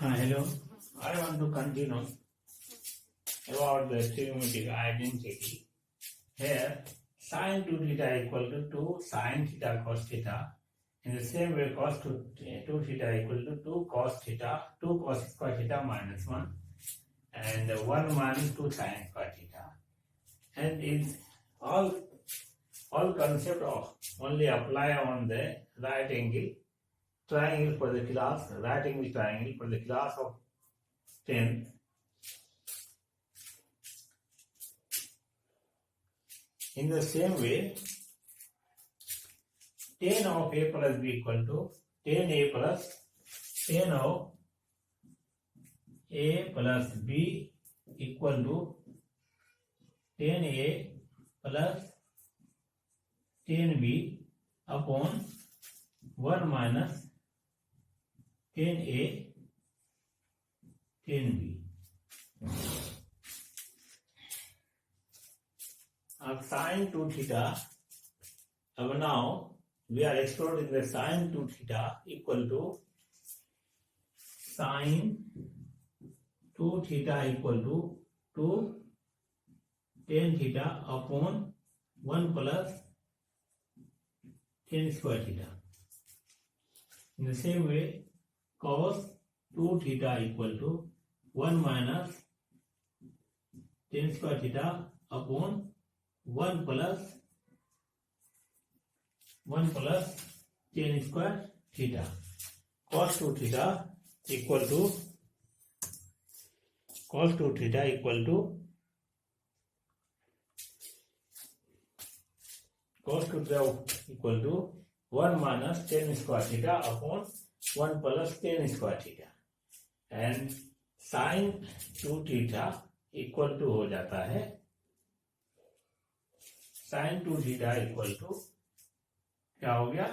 Hello. I want to continue about the trigonometric identity. Here, sine 2 theta equal to 2 sine theta cos theta. In the same way, cos 2 theta equal to 2 cos theta, 2 cos square theta minus 1, and 1 minus 2 sine square theta. And in all concept of only apply on the right angle triangle for the class, right angle triangle for the class of 10th. In the same way, tan of a plus b equal to tan of a plus b equal to tan a plus tan b upon 1 minus tan a tan b. Of sine 2 theta, now we are exploring the sine 2 theta equal to sine 2 theta equal to 2 tan theta upon 1 plus tan square theta. In the same way, cos 2 theta equal to 1 minus tan square theta upon 1 plus tan square theta. Cos 2 theta equal to 1 minus tan square theta upon 1 plus tan square theta, and sin 2 theta equal to हो जाता है sin 2 theta equal to क्या हो गया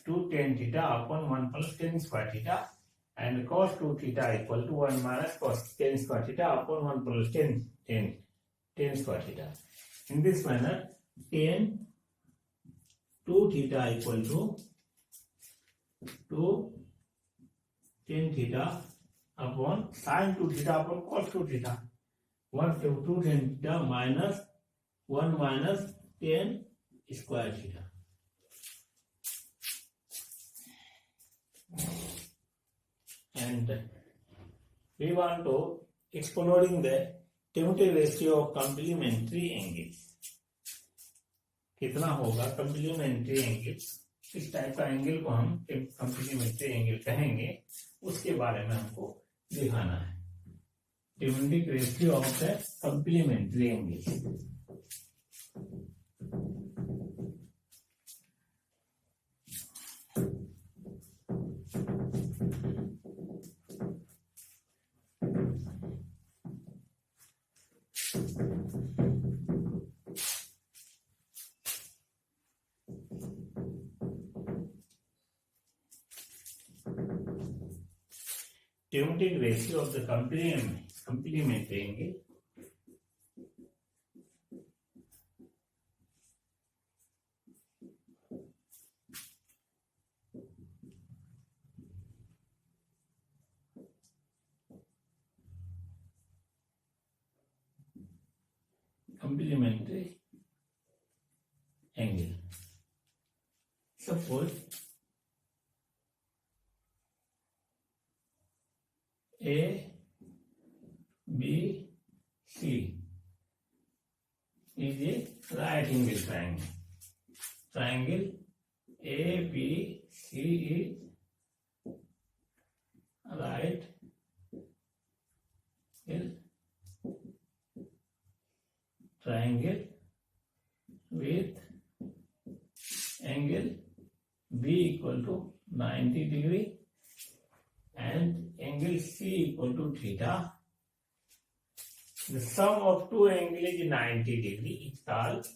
2 tan theta upon 1 plus tan square theta, and cos 2 theta equal to 1 minus cos tan square theta upon 1 plus tan square theta. In this manner, tan 2 theta equal to 2 tan theta upon sin 2 theta upon cos 2 theta, 1 to 2 tan theta minus 1 minus tan square theta. And we want to exploring the Timotic ratio of complementary angles. कितना होगा complementary angle, किस type का angle को हम complementary angle कहेंगे, उसके बारे में हमको दिखाना है. Timotic ratio of the complementary angles. Timotic ratio of the complementary angle. Complementary angle. Suppose A, B, C is a right angle triangle. Triangle A, B, C is right triangle with angle B equal to 90 degree and angle C equal to theta. The sum of two angles is 90 degree. It's called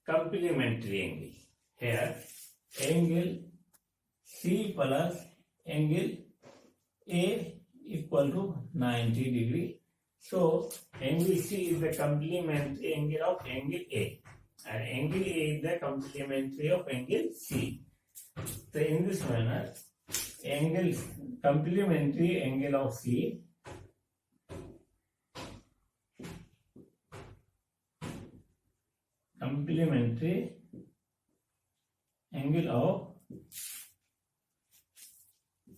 complementary angle. Here, angle C plus angle A equal to 90 degree. So, angle C is the complementary angle of angle A, and angle A is the complementary of angle C. So, in this manner, angle complementary angle of C complementary angle of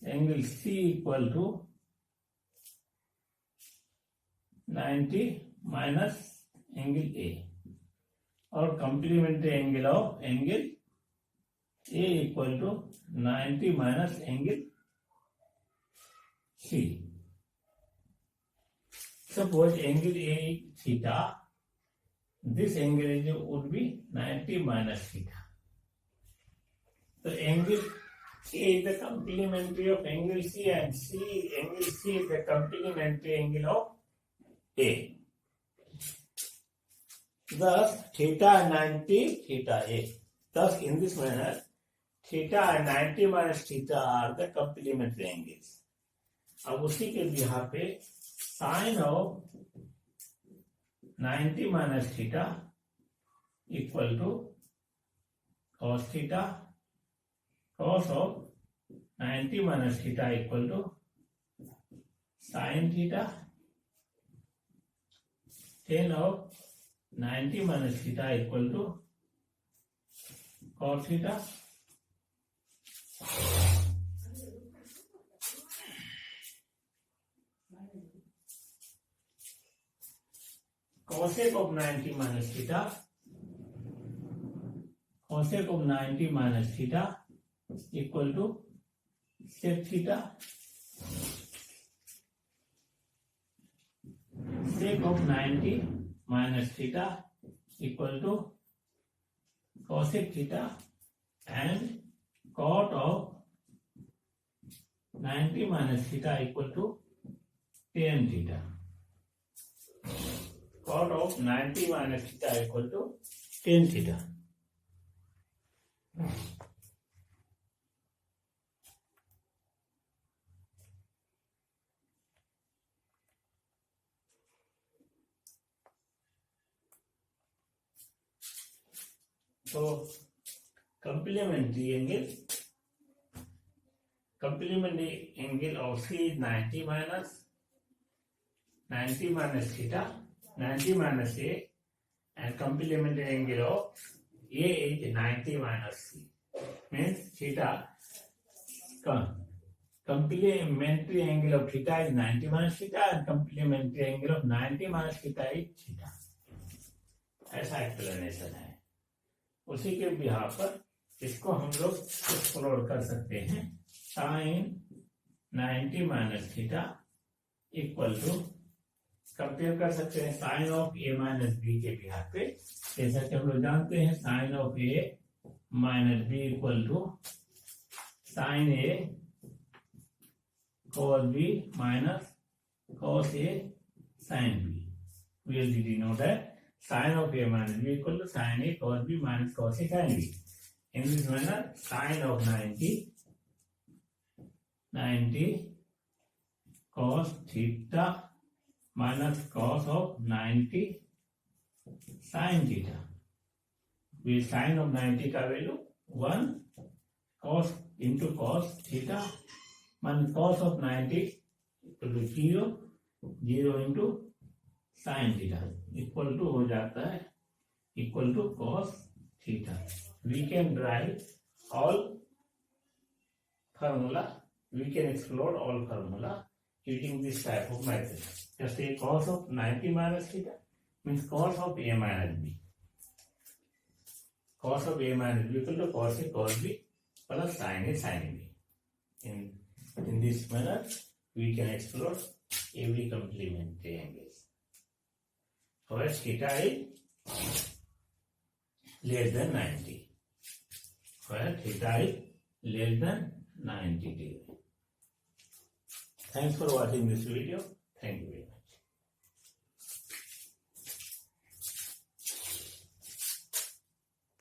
angle C equal to 90 minus angle A, or complementary angle of angle A equal to 90 minus angle C. Suppose angle A is theta, this angle would be 90 minus theta. So angle A is the complementary of angle C, and angle C is the complementary angle of A. Thus, theta 90, theta A. Thus, in this manner, theta and 90 minus theta are the complementary angles. अब उसी के यहाँ पे sine of 90 minus theta equal to cos theta, cos of 90 minus theta equal to sine theta, tan of 90 minus theta equal to cos theta. Cosec of 90 minus theta, cosec of 90 minus theta equal to sec theta, sec of 90 minus theta equal to cosec theta, and cot of 90 minus theta equal to tan theta. Cot of 90 minus theta equal to tan theta. So, complementary angle of C is 90 minus theta, 90 minus A, and complementary angle of A is 90 minus C. Means theta, complementary angle of theta is 90 minus theta, and complementary angle of 90 minus theta is theta. ऐसा explanation है. उसी के बिहार पर इसको हम लोग explore कर सकते हैं. Sine 90 minus theta equal to, compare कर सकते हैं sine of A minus B के बिहार पे. जैसा कि हम लोग जानते हैं sine of A minus B equal to sine A cos b minus cos a sin b. We will denote that sin of a minus b equal to sin a cos b minus cos a sin b. In this manner, sin of 90 cos theta minus cos of 90 sin theta. We sin of 90 का value 1 cos into cos theta minus cos of 90 equal to 0 into sin theta equal to हो जाता है equal to cos theta. We can derive all formula. We can explore all formula using this type of method. Just take cos of 90 minus theta means cos of a minus b. Cos of a minus b equal to cos a cos b plus sin a sin b. In this manner, we can explore every complementary angles. Where theta is less than 90. Where theta is less than 90 degree. Thanks for watching this video. Thank you.